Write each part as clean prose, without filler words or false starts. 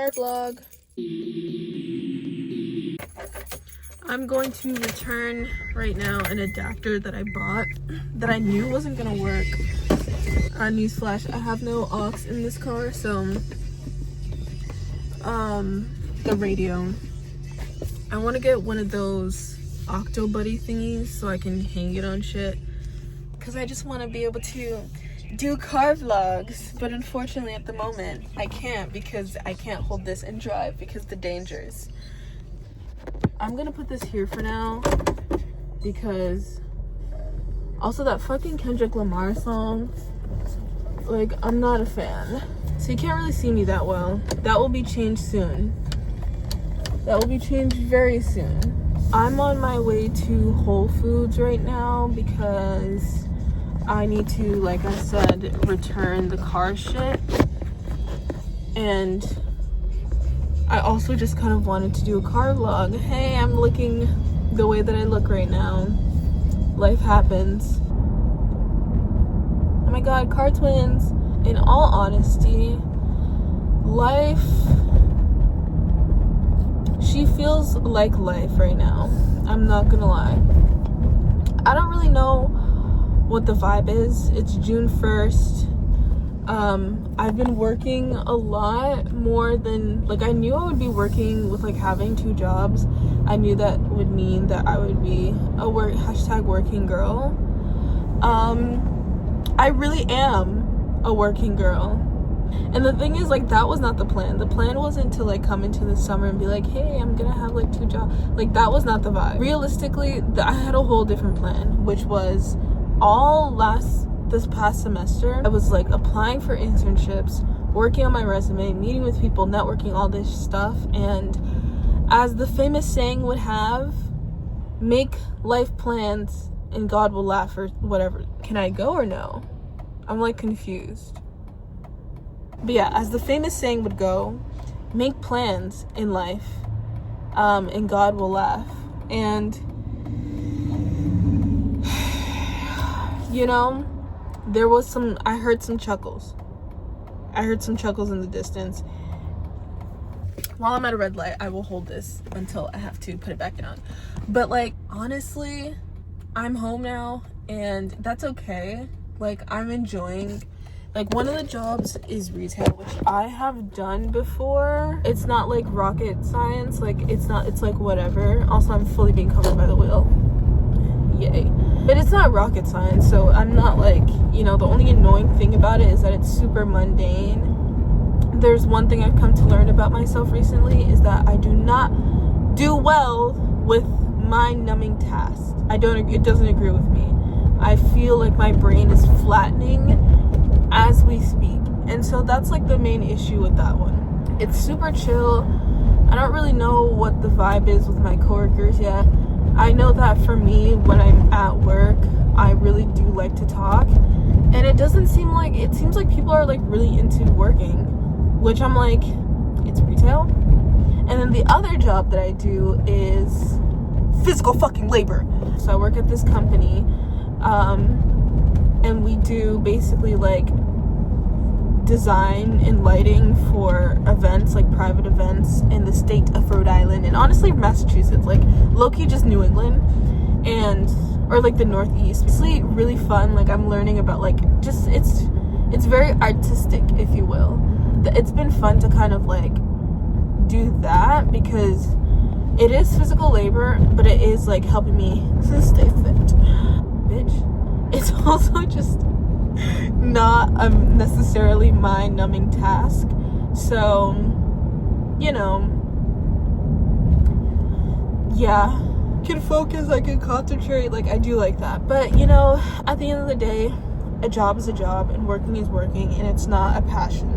car vlog. I'm going to return right now an adapter that I bought that I knew wasn't gonna work. Newsflash, I have no aux in this car, so the radio. I want to get one of those Octo Buddy thingies so I can hang it on shit, because I just want to be able to do car vlogs, but unfortunately at the moment I can't, because I can't hold this and drive because the dangers. I'm gonna put this here for now, because also that fucking Kendrick Lamar song, like, I'm not a fan, so you can't really see me that well. That will be changed soon. That will be changed very soon. I'm on my way to Whole Foods right now because I need to, like I said, return the car shit. And I also just kind of wanted to do a car vlog. Hey, I'm looking the way that I look right now. Life happens. Oh my god, car twins. In all honesty, life, she feels like life right now. I'm not gonna lie. I don't really know what the vibe is. It's June 1st. I've been working a lot more than, like, I knew I would be working with, like, having 2 jobs. I knew that would mean that I would be a #working girl. I really am a working girl. And the thing is, like, that was not the plan. The plan wasn't to, like, come into the summer and be like, hey, I'm gonna have, like, 2 jobs. Like, that was not the vibe. Realistically, I had a whole different plan, which was this past semester, I was, like, applying for internships, working on my resume, meeting with people, networking, all this stuff. And as the famous saying would have, make life plans and God will laugh, or whatever. Can I go or no? I'm, like, confused. But yeah, as the famous saying would go, make plans in life, and God will laugh. And, you know, I heard some chuckles. I heard some chuckles in the distance. While I'm at a red light, I will hold this until I have to put it back down. But, like, honestly, I'm home now, and that's okay. Like, I'm enjoying, like, one of the jobs is retail, which I have done before. It's not, like, rocket science. Like, it's like, whatever. Also, I'm fully being covered by the wheel. Yay. But it's not rocket science, so I'm not, like, you know, the only annoying thing about it is that it's super mundane. There's one thing I've come to learn about myself recently, is that I do not do well with mind-numbing tasks. It doesn't agree with me. I feel like my brain is flattening as we speak, and so that's, like, the main issue with that one. It's super chill. I don't really know what the vibe is with my coworkers yet. I know that for me, when I'm at work, I really do like to talk, and it seems like people are, like, really into working, which I'm like, it's retail. And then the other job that I do is physical fucking labor. So I work at this company, and we do basically, like, design and lighting for events, like private events in the state of Rhode Island, and honestly Massachusetts, like low-key just New England, or like the Northeast. It's really fun. Like, I'm learning about, like, just it's very artistic, if you will. It's been fun to kind of, like, do that, because it is physical labor, but it is, like, helping me stay fit, bitch. It's also just not a necessarily mind-numbing task, so, you know, yeah, can focus, I can concentrate. Like, I do like that. But, you know, at the end of the day, a job is a job, and working is working, and it's not passion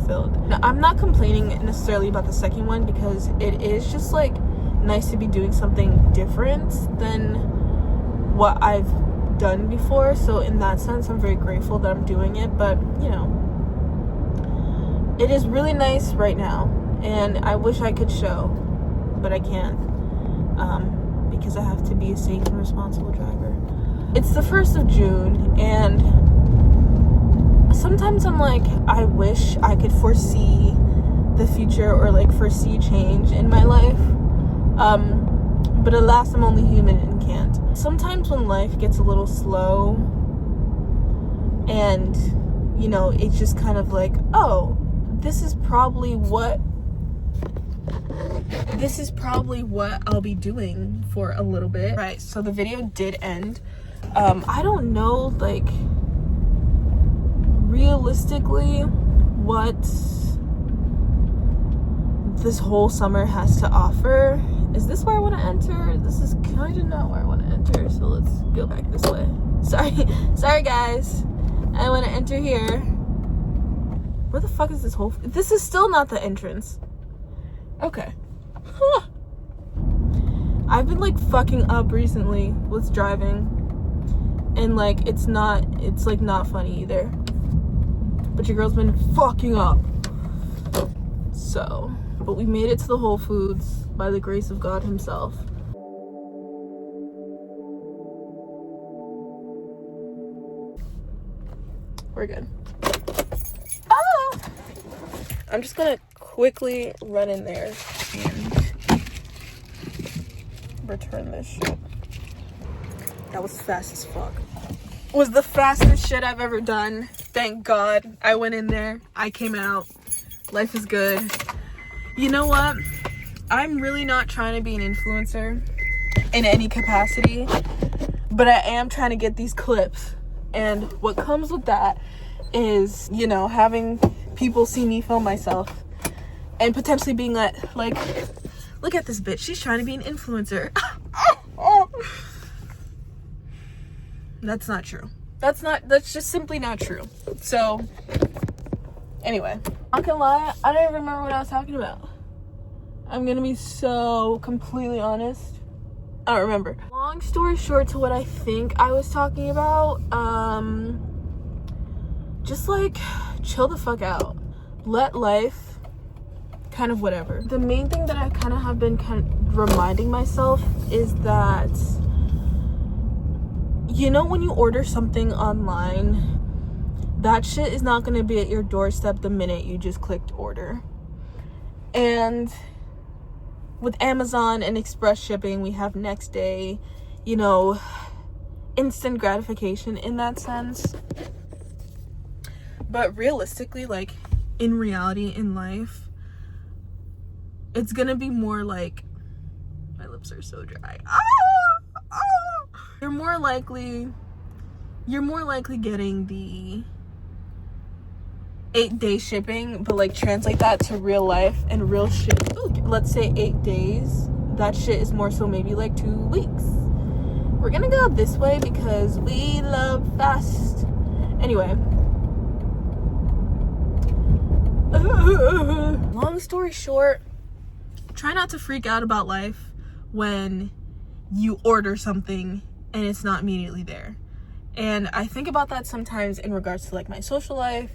filled. Now, I'm not complaining necessarily about the second one, because it is just, like, nice to be doing something different than what I've done before. So in that sense, I'm very grateful that I'm doing it. But, you know, it is really nice right now, and I wish I could show, but I can't, because I have to be a safe and responsible driver. It's the 1st of June, and sometimes I'm like, I wish I could foresee future or like foresee change in my life. But alas, I'm only human and can't. Sometimes when life gets a little slow and, you know, it's just kind of like, oh, this is probably what I'll be doing for a little bit. Right, so the video did end. I don't know, like, realistically what this whole summer has to offer. Is this where I want to enter? This is kind of not where I want to enter, so let's go back this way. Sorry guys, I want to enter here. Where the fuck is this whole this is still not the entrance. Okay. I've been like fucking up recently with driving, and like it's like not funny either, but your girl's been fucking up. So, but we made it to the Whole Foods by the grace of God himself. We're good. I'm just gonna quickly run in there and return this shit. That was fast as fuck. It was the fastest shit I've ever done. Thank God. I went in there, I came out. Life is good. You know what? I'm really not trying to be an influencer in any capacity, but I am trying to get these clips. And what comes with that is, you know, having people see me film myself and potentially being like, look at this bitch, she's trying to be an influencer. That's not true. That's just simply not true. So anyway, I'm not gonna lie, I don't even remember what I was talking about. I'm gonna be so completely honest, I don't remember. Long story short to what I think I was talking about, just like chill the fuck out, let life kind of whatever. The main thing that I kind of have been reminding myself is that, you know, when you order something online, that shit is not going to be at your doorstep the minute you just clicked order. And with Amazon and express shipping, we have next day, you know, instant gratification in that sense. But realistically, like in reality, in life, it's gonna be more like, my lips are so dry. You're more likely getting the 8-day shipping, but like translate that to real life and real shit. Ooh, let's say 8 days. That shit is more so maybe like 2 weeks. We're gonna go this way because we love fast. Anyway. Long story short, try not to freak out about life when you order something and it's not immediately there. And I think about that sometimes in regards to like my social life,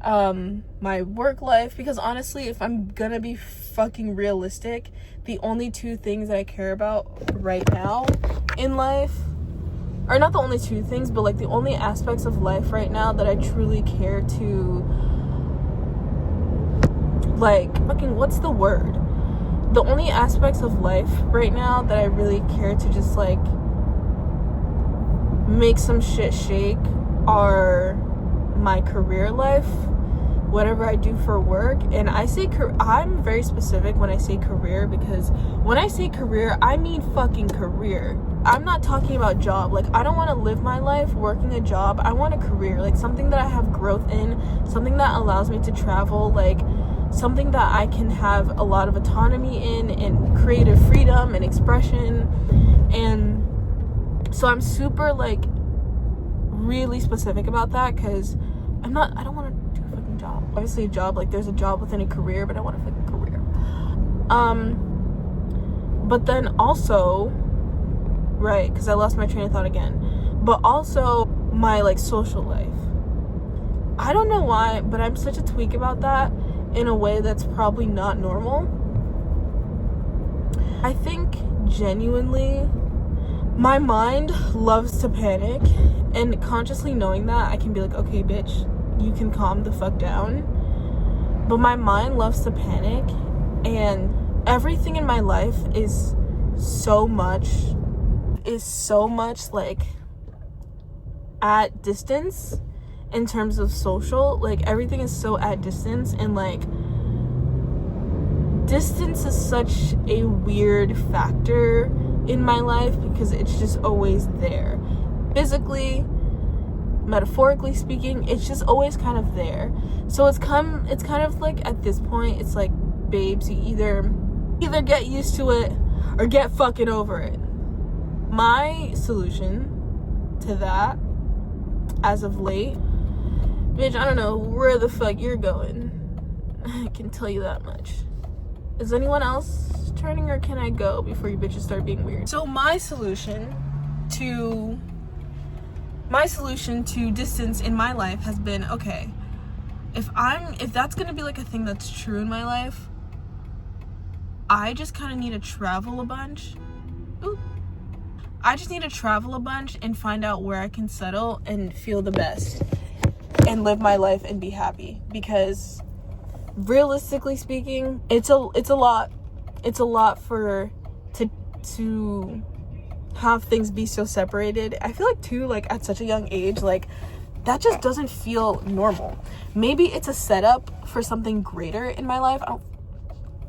my work life, because honestly, if I'm gonna be fucking realistic, the only 2 things that I care about right now in life, or not the only 2 things, but like the only aspects of life right now that I truly care to, like, fucking, what's the word? The only aspects of life right now that I really care to just like make some shit shake are my career life, whatever I do for work. And I say I'm very specific when I say career, because when I say career, I mean fucking career. I'm not talking about job. Like, I don't want to live my life working a job. I want a career, like something that I have growth in, something that allows me to travel, like something that I can have a lot of autonomy in and creative freedom and expression. And so I'm super like really specific about that, because I don't want to do a fucking job. Obviously a job, like there's a job within a career, but I want a fucking career. But then also, right, because I lost my train of thought again, but also my like social life. I don't know why, but I'm such a tweak about that in a way that's probably not normal. I think genuinely my mind loves to panic, and consciously knowing that, I can be like, okay bitch, you can calm the fuck down. but my mind loves to panic, and everything in my life is so much like at distance in terms of social. Like everything is so at distance, and like distance is such a weird factor in my life because it's just always there. Physically, metaphorically speaking, it's just always kind of there. So it's kind of like at this point, it's like, babes, you either get used to it or get fucking over it. My solution to that, as of late, bitch, I don't know where the fuck you're going. I can tell you that much. Is anyone else turning, or can I go before you bitches start being weird? So my solution to distance in my life has been, okay, if that's gonna be like a thing that's true in my life, I just kind of need to travel a bunch. I just need to travel a bunch and find out where I can settle and feel the best and live my life and be happy, because realistically speaking, it's a lot for to have things be so separated. I feel like too, like at such a young age, like that just doesn't feel normal. Maybe it's a setup for something greater in my life. I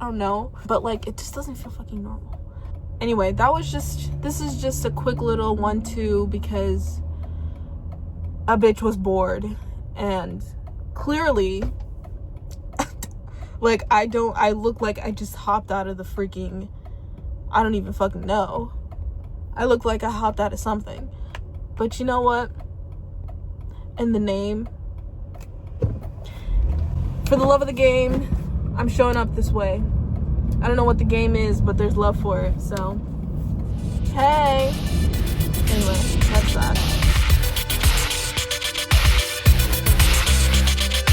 don't know, but like it just doesn't feel fucking normal. Anyway, this is just a quick little 1-2 because a bitch was bored, and clearly like I look like I just hopped out of the freaking, I don't even fucking know. I look like I hopped out of something. But you know what? In the name, for the love of the game, I'm showing up this way. I don't know what the game is, but there's love for it, so